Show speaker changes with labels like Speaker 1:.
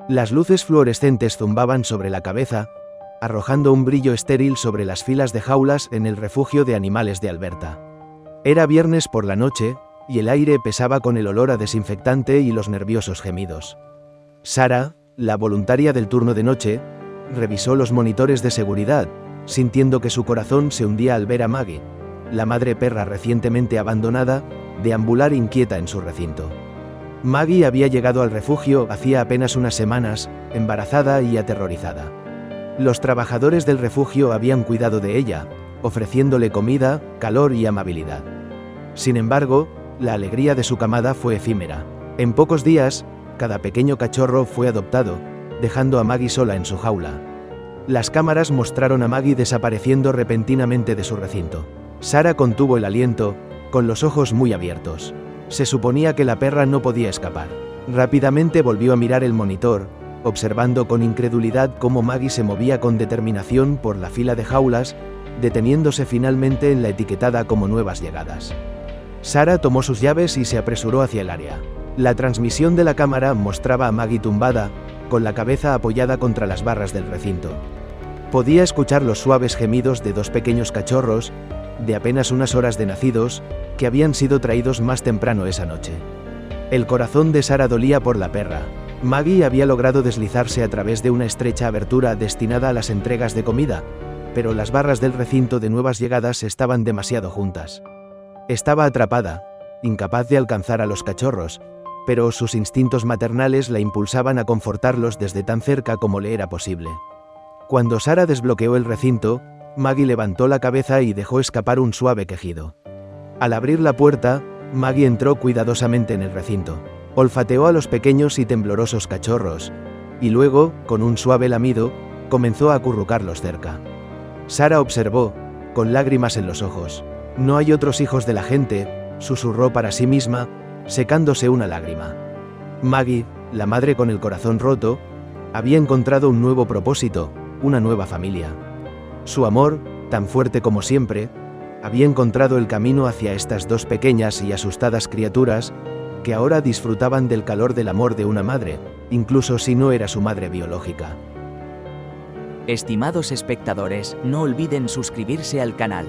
Speaker 1: Las luces fluorescentes zumbaban sobre la cabeza, arrojando un brillo estéril sobre las filas de jaulas en el refugio de animales de Alberta. Era viernes por la noche, y el aire pesaba con el olor a desinfectante y los nerviosos gemidos. Sarah, la voluntaria del turno de noche, revisó los monitores de seguridad, sintiendo que su corazón se hundía al ver a Maggie, la madre perra recientemente abandonada, deambular inquieta en su recinto. Maggie había llegado al refugio hacía apenas unas semanas, embarazada y aterrorizada. Los trabajadores del refugio habían cuidado de ella, ofreciéndole comida, calor y amabilidad. Sin embargo, la alegría de su camada fue efímera. En pocos días, cada pequeño cachorro fue adoptado, dejando a Maggie sola en su jaula. Las cámaras mostraron a Maggie desapareciendo repentinamente de su recinto. Sarah contuvo el aliento, con los ojos muy abiertos. Se suponía que la perra no podía escapar. Rápidamente volvió a mirar el monitor, observando con incredulidad cómo Maggie se movía con determinación por la fila de jaulas, deteniéndose finalmente en la etiquetada como nuevas llegadas. Sarah tomó sus llaves y se apresuró hacia el área. La transmisión de la cámara mostraba a Maggie tumbada, con la cabeza apoyada contra las barras del recinto. Podía escuchar los suaves gemidos de dos pequeños cachorros, de apenas unas horas de nacidos, que habían sido traídos más temprano esa noche. El corazón de Sarah dolía por la perra. Maggie había logrado deslizarse a través de una estrecha abertura destinada a las entregas de comida, pero las barras del recinto de nuevas llegadas estaban demasiado juntas. Estaba atrapada, incapaz de alcanzar a los cachorros, pero sus instintos maternales la impulsaban a confortarlos desde tan cerca como le era posible. Cuando Sarah desbloqueó el recinto, Maggie levantó la cabeza y dejó escapar un suave quejido. Al abrir la puerta, Maggie entró cuidadosamente en el recinto. Olfateó a los pequeños y temblorosos cachorros, y luego, con un suave lamido, comenzó a acurrucarlos cerca. Sarah observó, con lágrimas en los ojos. «No hay otros hijos de la gente», susurró para sí misma, secándose una lágrima. Maggie, la madre con el corazón roto, había encontrado un nuevo propósito, una nueva familia. Su amor, tan fuerte como siempre, había encontrado el camino hacia estas dos pequeñas y asustadas criaturas, que ahora disfrutaban del calor del amor de una madre, incluso si no era su madre biológica.
Speaker 2: Estimados espectadores, no olviden suscribirse al canal.